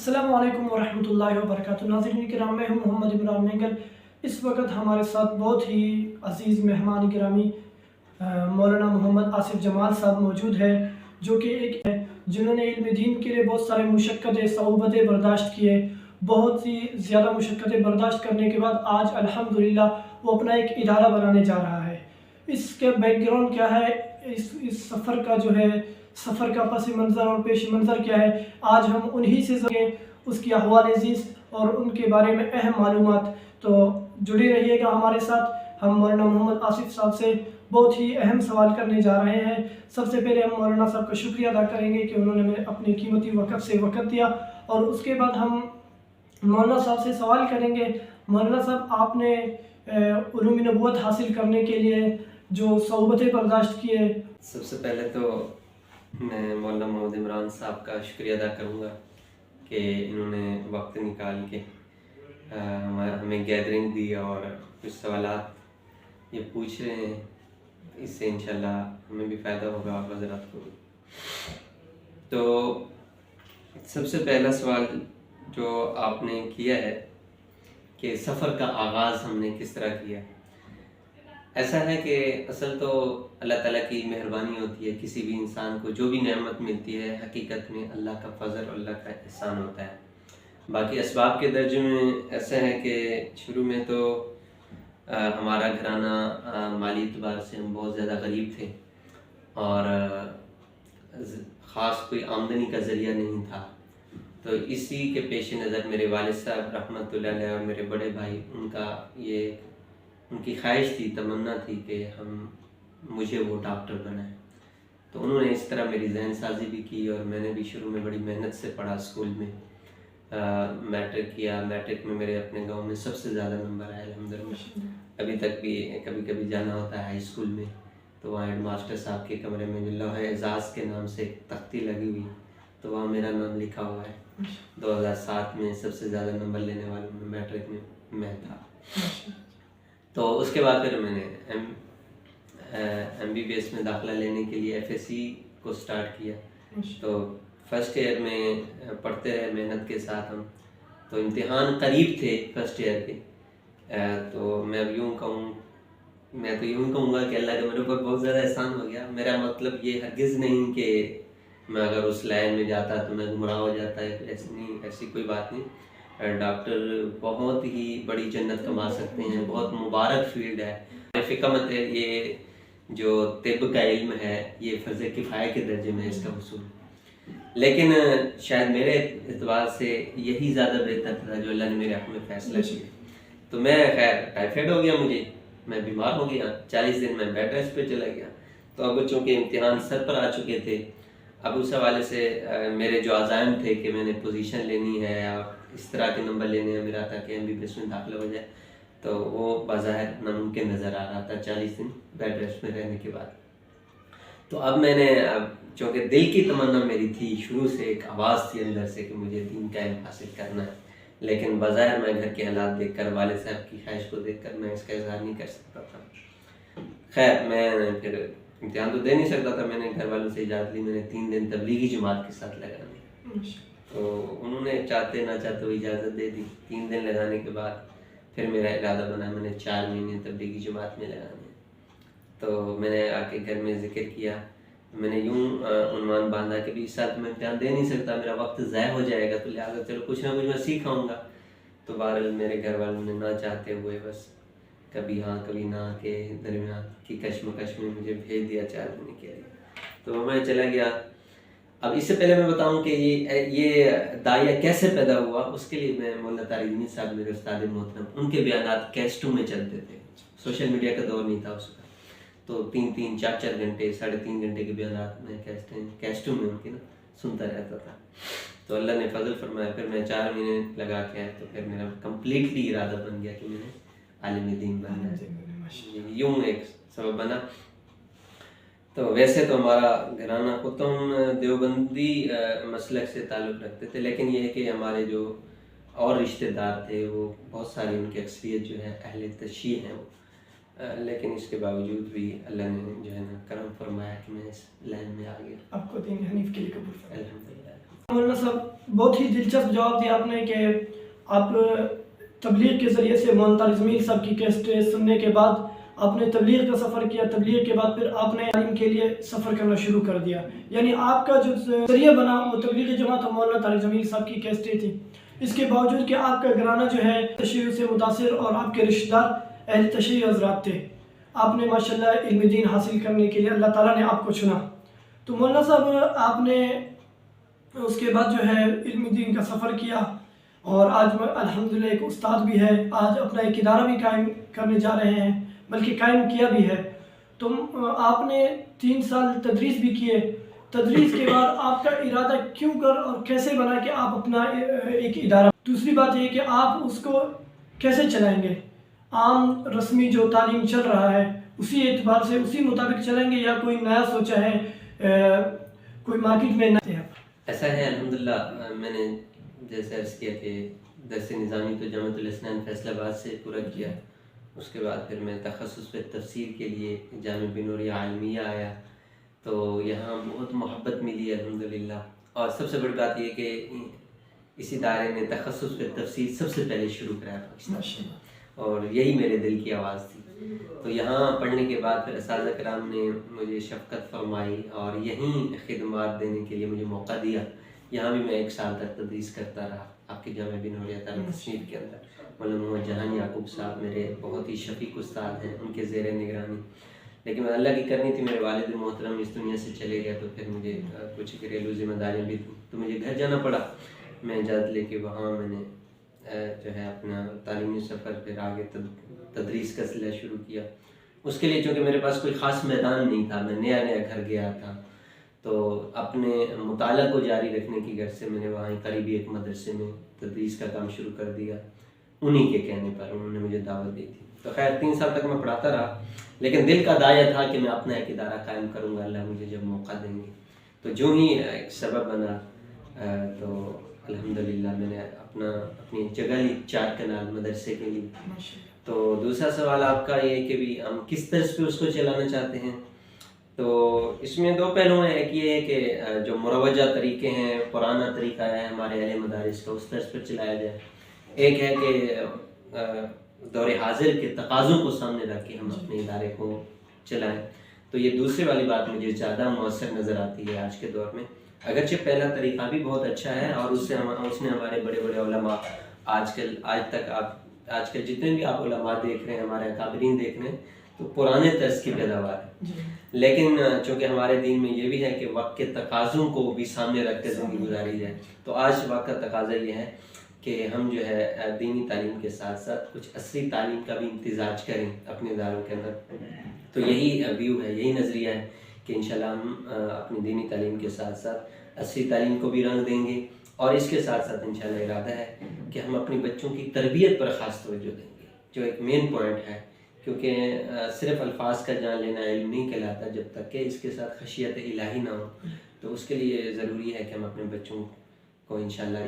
السلام علیکم ورحمۃ اللہ وبرکاتہ۔ ناظرین کرام، میں ہوں محمد عمران مینگل۔ اس وقت ہمارے ساتھ بہت ہی عزیز مہمان گرامی مولانا محمد آصف جمال صاحب موجود ہے، جو کہ ایک ہے جنہوں نے علم دین کے لیے بہت سارے مشقتیں صعوبتیں برداشت کیے۔ بہت ہی زیادہ مشقتیں برداشت کرنے کے بعد آج الحمدللہ وہ اپنا ایک ادارہ بنانے جا رہا ہے۔ اس کے بیک گراؤنڈ کیا ہے، اس سفر کا جو ہے، سفر کا پس منظر اور پیش منظر کیا ہے، آج ہم انہی سے اس کی احوال زیست اور ان کے بارے میں اہم معلومات۔ تو جڑے رہیے گا ہمارے ساتھ۔ ہم مولانا محمد آصف صاحب سے بہت ہی اہم سوال کرنے جا رہے ہیں۔ سب سے پہلے ہم مولانا صاحب کا شکریہ ادا کریں گے کہ انہوں نے اپنے قیمتی وقت سے وقت دیا، اور اس کے بعد ہم مولانا صاحب سے سوال کریں گے۔ مولانا صاحب، آپ نے علوم نبوت حاصل کرنے کے لیے جو صعوبتیں برداشت کیے، سب سے پہلے تو میں مولانا محمد عمران صاحب کا شکریہ ادا کروں گا کہ انہوں نے وقت نکال کے ہمیں گیدرنگ دی اور کچھ سوالات یہ پوچھ رہے ہیں۔ اس سے انشاءاللہ ہمیں بھی فائدہ ہوگا اور حضرات کو بھی۔ تو سب سے پہلا سوال جو آپ نے کیا ہے کہ سفر کا آغاز ہم نے کس طرح کیا، ایسا ہے کہ اصل تو اللہ تعالیٰ کی مہربانی ہوتی ہے۔ کسی بھی انسان کو جو بھی نعمت ملتی ہے حقیقت میں اللہ کا فضل اور اللہ کا احسان ہوتا ہے۔ باقی اسباب کے درجے میں ایسا ہے کہ شروع میں تو ہمارا گھرانہ مالی اعتبار سے ہم بہت زیادہ غریب تھے، اور خاص کوئی آمدنی کا ذریعہ نہیں تھا۔ تو اسی کے پیش نظر میرے والد صاحب رحمۃ اللہ علیہ اور میرے بڑے بھائی، ان کی خواہش تھی، تمنا تھی کہ مجھے وہ ڈاکٹر بنائیں۔ تو انہوں نے اس طرح میری ذہن سازی بھی کی، اور میں نے بھی شروع میں بڑی محنت سے پڑھا اسکول میں۔ میٹرک کیا، میٹرک میں میرے اپنے گاؤں میں سب سے زیادہ نمبر آئے الحمدللہ۔ ابھی تک بھی کبھی کبھی جانا ہوتا ہے ہائی اسکول میں، تو وہاں ہیڈ ماسٹر صاحب کے کمرے میں جو لوح اعزاز کے نام سے ایک تختی لگی ہوئی، تو وہاں میرا نام لکھا ہوا ہے۔ 2007 میں سب سے زیادہ نمبر لینے والوں میں میٹرک میں تھا۔ تو اس کے بعد پھر میں نے ایم بی بی ایس میں داخلہ لینے کے لیے ایف ایس سی کو سٹارٹ کیا۔ تو فرسٹ ایئر میں پڑھتے رہے محنت کے ساتھ ہم، تو امتحان قریب تھے فرسٹ ایئر کے۔ تو میں اب یوں کہوں گا کہ اللہ کا میرے اوپر بہت زیادہ احسان ہو گیا۔ میرا مطلب یہ ہرگز نہیں کہ میں اگر اس لائن میں جاتا تو میں گمراہ ہو جاتا ہے، ایسی کوئی بات نہیں۔ ڈاکٹر بہت ہی بڑی جنت کما سکتے ہیں، بہت مبارک فیلڈ ہے۔ فکمت ہے، یہ جو طب کا علم ہے یہ فرض کفایہ کے درجے میں اس کا حصول، لیکن شاید میرے اعتبار سے یہی زیادہ بہتر تھا جو اللہ نے میرے حق میں فیصلہ کیا۔ تو میں خیر ٹائیفائڈ ہو گیا، میں بیمار ہو گیا، 40 دن میں بیڈ ریسٹ پہ چلا گیا۔ تو اب چونکہ امتحان سر پر آ چکے تھے، اب اس حوالے سے میرے جو عزائم تھے کہ میں نے پوزیشن لینی ہے اور اس طرح کے نمبر لینے ہیں میرا تھا کہ ایم بی بی ایس میں داخلہ ہو جائے، تو وہ بظاہر ناممکن نظر آ رہا تھا 40 دن بیڈ ریسٹ میں رہنے کے بعد۔ تو اب میں نے چونکہ دل کی تمنا میری تھی، شروع سے ایک آواز تھی اندر سے کہ مجھے دین کا علم حاصل کرنا ہے، لیکن بظاہر میں گھر کے حالات دیکھ کر، والد صاحب کی خواہش کو دیکھ کر میں اس کا اظہار نہیں کر سکتا تھا۔ خیر میں پھر امتحان تو دے نہیں سکتا تھا، میں نے گھر والوں سے اجازت لی، میں نے 3 دن تبلیغی جماعت کے ساتھ لگانے، تو انہوں نے چاہتے نہ چاہتے ہوئے اجازت دے دی۔ 3 دن لگانے کے بعد پھر میرا ارادہ بنا میں نے 4 مہینے تبلیغی جماعت میں لگانے۔ تو میں نے آ کے گھر میں ذکر کیا، میں نے یوں عنوان باندھا کہ اس سال میں امتحان دے نہیں سکتا، میرا وقت ضائع ہو جائے گا، تو لہٰذا چلو کچھ نہ کچھ میں سیکھ آؤں گا۔ تو بہرحال میرے گھر والوں نے نہ چاہتے ہوئے بس کبھی ہاں کبھی نہ کے درمیان کی کشمکش میں مجھے بھیج دیا 4 مہینے کے لیے۔ تو میں چلا گیا۔ اب اس سے پہلے میں بتاؤں کہ یہ داعیہ کیسے پیدا ہوا، اس کے لیے میں مولانا طارق دین صاحب میرے استاد محترم، ان کے بیانات کیسٹوں میں چلتے تھے، سوشل میڈیا کا دور نہیں تھا اس کا، تو 3-3 4-4 گھنٹے 3.5 گھنٹے کے بیانات میں کیسٹوں میں ان کی سنتا رہتا تھا۔ تو اللہ نے فضل فرمایا، پھر میں 4 مہینے لگا کے آیا، تو پھر میرا کمپلیٹلی ارادہ بن گیا کہ میں نے عالم دین بننا ہے، یوں ایک سبب بنا۔ تو ویسے تو ہمارا گھرانہ خود تو ہم دیوبندی مسلک سے تعلق رکھتے تھے، لیکن یہ ہے کہ ہمارے جو اور رشتہ دار تھے وہ بہت ساری، ان کی اکثریت جو ہے اہل تشیع ہیں وہ، لیکن اس کے باوجود بھی اللہ نے جو ہے نا کرم فرمایا کہ میں اس لائن میں آ گیا۔ آپ کو دین حنیف کے لیے قبول فرمایا۔ الحمدللہ۔ مولانا صاحب بہت ہی دلچسپ جواب دیا آپ نے کہ آپ تبلیغ کے ذریعے سے مولانا طارق جمیل صاحب کی کیسٹیں سننے کے بعد آپ نے تبلیغ کا سفر کیا، تبلیغ کے بعد پھر آپ نے تعلیم کے لیے سفر کرنا شروع کر دیا، یعنی آپ کا جو ذریعہ بنا وہ تبلیغ جماعت مولانا طارق جمیل صاحب کی کیسٹیں تھیں۔ اس کے باوجود کہ آپ کا گھرانہ جو ہے تشیع سے متاثر اور آپ کے رشتہ دار اہل تشیع حضرات تھے، آپ نے ماشاءاللہ علم دین حاصل کرنے کے لیے اللہ تعالیٰ نے آپ کو چنا۔ تو مولانا صاحب آپ نے اس کے بعد جو ہے علم دین کا سفر کیا اور آج الحمدللہ ایک استاد بھی ہے، آج اپنا ایک ادارہ بھی قائم کرنے جا رہے ہیں، بلکہ قائم کیا بھی ہے۔ تو آپ نے 3 سال تدریس بھی کیے، تدریس کے بعد آپ کا ارادہ کیوں کر اور کیسے بنا کہ آپ اپنا ایک ادارہ، دوسری بات یہ کہ آپ اس کو کیسے چلائیں گے؟ عام رسمی جو تعلیم چل رہا ہے اسی اعتبار سے اسی مطابق چلیں گے یا کوئی نیا سوچا ہے، کوئی مارکیٹ میں نیا ہے؟ ایسا ہے الحمدللہ، میں نے جیسے عرض کیا کہ درس نظامی تو جامعۃ الاسنان فیصل آباد سے پورا کیا، اس کے بعد پھر میں تخصص پہ تفسیر کے لیے جامعہ بنوریہ عالمیہ آیا، تو یہاں بہت محبت ملی الحمدللہ۔ اور سب سے بڑی بات یہ کہ اس ادارے نے تخصص پہ تفسیر سب سے پہلے شروع کرایا پاکستان، اور یہی میرے دل کی آواز تھی۔ تو یہاں پڑھنے کے بعد پھر اساتذہ کرام نے مجھے شفقت فرمائی اور یہیں خدمات دینے کے لیے مجھے موقع دیا۔ یہاں بھی میں 1 سال تک تدریس کرتا رہا آپ کے جامعہ بنوریہ تصنیف کے اندر۔ مولانا محمد جہان یعقوب صاحب میرے بہت ہی شفیق استاد ہیں، ان کے زیر نگرانی، لیکن اللہ کی کرنی تھی میرے والد محترم اس دنیا سے چلے گئے، تو پھر مجھے کچھ گھریلو ذمہ داریاں بھی تھیں، تو مجھے گھر جانا پڑا۔ میں اجازت لے کے وہاں میں نے جو ہے اپنا تعلیمی سفر پھر آگے تدریس کا سلسلہ شروع کیا۔ اس کے لیے چونکہ میرے پاس کوئی خاص میدان نہیں تھا، میں نیا گھر گیا تھا، تو اپنے مطالعہ کو جاری رکھنے کی غرض سے میں نے وہاں قریبی ایک مدرسے میں تدریس کا کام شروع کر دیا، انہی کے کہنے پر انہوں نے مجھے دعوت دی تھی۔ تو خیر 3 سال تک میں پڑھاتا رہا، لیکن دل کا داعیہ تھا کہ میں اپنا ایک ادارہ قائم کروں گا، اللہ مجھے جب موقع دیں گے۔ تو جو ہی ایک سبب بنا تو الحمدللہ میں نے اپنی جگہ لی 4 کنال مدرسے کے لیے۔ تو دوسرا سوال آپ کا یہ کہ بھی ہم کس طرز پہ اس کو چلانا چاہتے ہیں، تو اس میں 2 پہلو ہیں۔ ایک یہ ہے کہ جو مروجہ طریقے ہیں، پرانا طریقہ ہے ہمارے اہل مدارس کا، اس طرز پر چلایا جائے۔ ایک ہے کہ دور حاضر کے تقاضوں کو سامنے رکھ کے ہم اپنے ادارے کو چلائیں، تو یہ دوسری والی بات مجھے زیادہ مؤثر نظر آتی ہے آج کے دور میں۔ اگرچہ پہلا طریقہ بھی بہت اچھا ہے، اور اس نے ہمارے بڑے بڑے علماء آج کل جتنے بھی آپ علماء دیکھ رہے ہیں، ہمارے اکابرین دیکھ رہے ہیں، تو پرانے طرز کی پیداوار ہے۔ لیکن چونکہ ہمارے دین میں یہ بھی ہے کہ وقت کے تقاضوں کو بھی سامنے رکھ کے زندگی گزاری جائے، تو آج وقت کا تقاضا یہ ہے کہ ہم جو ہے دینی تعلیم کے ساتھ ساتھ کچھ عصری تعلیم کا بھی امتزاج کریں اپنے اداروں کے اندر۔ تو یہی ویو ہے، یہی نظریہ ہے کہ انشاءاللہ ہم اپنی دینی تعلیم کے ساتھ ساتھ عصری تعلیم کو بھی رنگ دیں گے، اور اس کے ساتھ ساتھ انشاءاللہ ارادہ ہے کہ ہم اپنی بچوں کی تربیت پر خاص توجہ دیں گے، جو ایک مین پوائنٹ ہے، کیونکہ صرف الفاظ کا جان لینا علم نہیں کہلاتا جب تک کہ اس کے ساتھ خشیت الہی نہ ہو۔ تو اس کے لیے ضروری ہے کہ ہم اپنے بچوں کو انشاءاللہ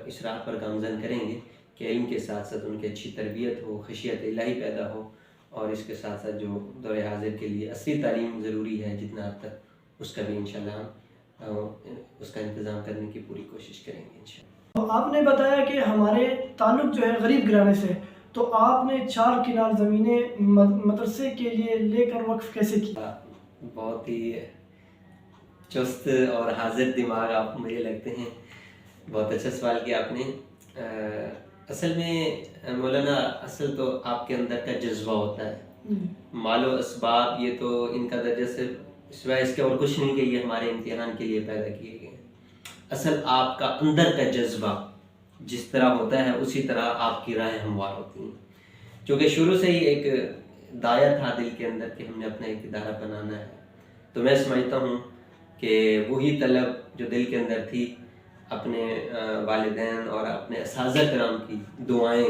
اس راہ پر گامزن کریں گے کہ علم کے ساتھ ساتھ ان کی اچھی تربیت ہو، خشیت الہی پیدا ہو، اور اس کے ساتھ ساتھ جو دور حاضر کے لیے عصری تعلیم ضروری ہے جتنا حد تک، اس کا بھی انشاءاللہ ہم اس کا انتظام کرنے کی پوری کوشش کریں گے انشاءاللہ۔ آپ نے بتایا کہ ہمارے تعلق جو ہے غریب گھرانے سے، تو آپ نے 4 کنال زمینیں مدرسے کے لیے لے کر وقف کیسے کیا؟ بہت ہی چست اور حاضر دماغ آپ مجھے لگتے ہیں، بہت اچھا سوال کیا آپ نے۔ اصل میں مولانا، اصل تو آپ کے اندر کا جذبہ ہوتا ہے، مال و اسباب یہ تو ان کا درجہ سے سوائے اس کے اور کچھ نہیں کہ یہ ہمارے امتحان کے لیے پیدا کیے گئے ہیں۔ اصل آپ کا اندر کا جذبہ جس طرح ہوتا ہے اسی طرح آپ کی راہیں ہموار ہوتی ہیں، کیونکہ شروع سے ہی ایک داعیہ تھا دل کے اندر کہ ہم نے اپنا ایک ادارہ بنانا ہے، تو میں سمجھتا ہوں کہ وہی طلب جو دل کے اندر تھی، اپنے والدین اور اپنے اساتذہ کرام کی دعائیں،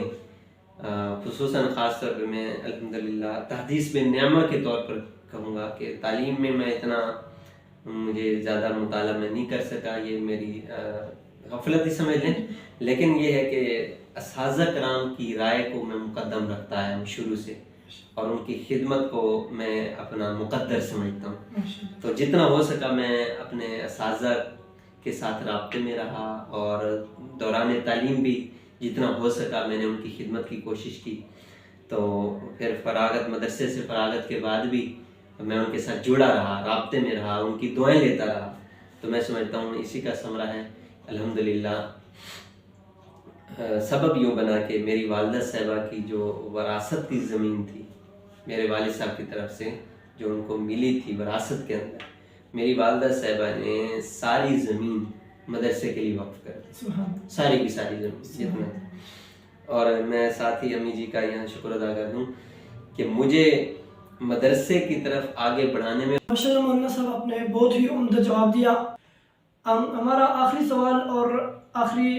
خصوصاً خاص طور پہ میں الحمدللہ تحدیث بن نعمہ کے طور پر کہوں گا کہ تعلیم میں اتنا مجھے زیادہ مطالعہ میں نہیں کر سکا، یہ میری غفلت ہی سمجھ لیں، لیکن یہ ہے کہ اساتذہ کرام کی رائے کو میں مقدم رکھتا ہے شروع سے، اور ان کی خدمت کو میں اپنا مقدر سمجھتا ہوں۔ تو جتنا ہو سکا میں اپنے اساتذہ کے ساتھ رابطے میں رہا اور دوران تعلیم بھی جتنا ہو سکا میں نے ان کی خدمت کی کوشش کی. تو پھر فراغت مدرسے سے فراغت کے بعد بھی میں ان کے ساتھ جڑا رہا, رابطے میں رہا, ان کی دعائیں لیتا رہا. تو میں سمجھتا ہوں اسی کا ثمرہ ہے الحمدللہ. سبب یوں بنا کہ میری والدہ صاحبہ کی جو وراثت کی زمین تھی میرے والد صاحب کی طرف سے جو ان کو ملی تھی وراثت کے اندر, میری والدہ صاحبہ نے ساری زمین مدرسے کے لیے وقف کر دی, ساری کی ساری زمین جتنا. اور میں ساتھ ہی امی جی کا یہاں شکر ادا کر دوں کہ مجھے مدرسے کی طرف آگے بڑھانے میں. ماشاءاللہ مولانا صاحب آپ نے بہت ہی عمدہ جواب دیا. ہمارا آخری سوال اور آخری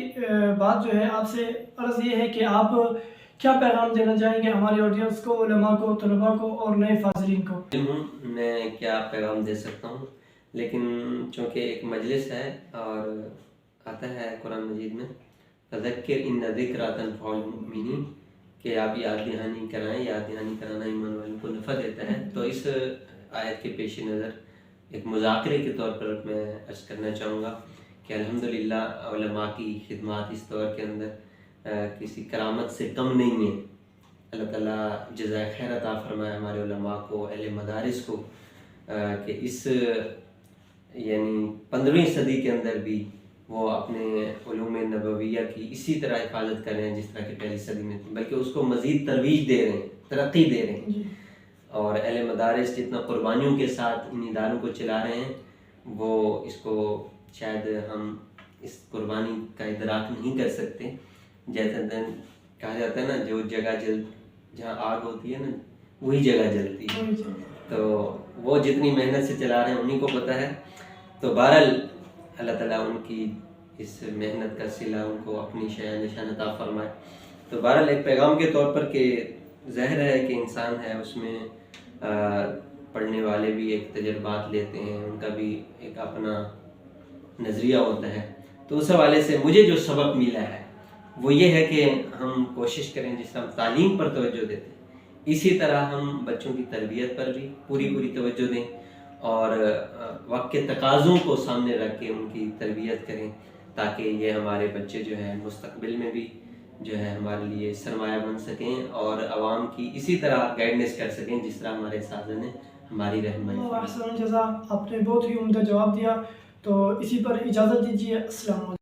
بات جو ہے آپ سے عرض یہ ہے کہ آپ کیا پیغام دینا چاہیں گے ہماری آڈینس کو, علماء کو, طلباء کو اور نئے فاضلین کو؟ میں کیا پیغام دے سکتا ہوں, لیکن چونکہ ایک مجلس ہے اور آتا ہے قرآن مجید میں فذکر ان ذکریٰ تنفع المؤمنین کہ آپ یاد دہانی کرائیں, یاد دہانی کرانا ایمان والوں کو نفع دیتا ہے. تو اس آیت کے پیش نظر ایک مذاکرے کے طور پر میں عرض کرنا چاہوں گا کہ الحمدللہ علماء کی خدمات اس دور کے اندر کسی کرامت سے کم نہیں ہے. اللہ تعالیٰ جزائے خیر عطا فرمائے ہمارے علماء کو, اہل مدارس کو, کہ اس یعنی 15ویں صدی کے اندر بھی وہ اپنے علوم نبویہ کی اسی طرح حفاظت کر رہے ہیں جس طرح کہ پہلی صدی میں تھی, بلکہ اس کو مزید ترویج دے رہے ہیں, ترقی دے رہے ہیں. اور اہل مدارس جتنا قربانیوں کے ساتھ ان اداروں کو چلا رہے ہیں وہ اس کو شاید ہم اس قربانی کا ادراک نہیں کر سکتے. جیسا کہا جاتا ہے نا, جو جگہ جہاں آگ ہوتی ہے نا وہی جگہ جلتی ہے. تو وہ جتنی محنت سے چلا رہے ہیں انہیں کو پتہ ہے. تو بہرحال اللہ تعالیٰ ان کی اس محنت کا صلہ ان کو اپنی نشان عطا فرمائے. تو بہرحال ایک پیغام کے طور پر کہ ظاہر ہے کہ انسان ہے اس میں پڑھنے والے بھی ایک تجربات لیتے ہیں, ان کا بھی ایک اپنا نظریہ ہوتا ہے. تو اس حوالے سے مجھے جو سبق ملا ہے وہ یہ ہے کہ ہم کوشش کریں جس طرح تعلیم پر توجہ دیتے ہیں اسی طرح ہم بچوں کی تربیت پر بھی پوری توجہ دیں اور وقت کے تقاضوں کو سامنے رکھ کے ان کی تربیت کریں تاکہ یہ ہمارے بچے جو ہیں مستقبل میں بھی جو ہے ہمارے لیے سرمایہ بن سکیں اور عوام کی اسی طرح گائیڈنس کر سکیں جس طرح ہمارے اساتذہ نے ہماری رہنمائی. احسن الجزا, آپ نے بہت ہی عمدہ جواب دیا. تو اسی پر اجازت دیجیے. السلام علیکم.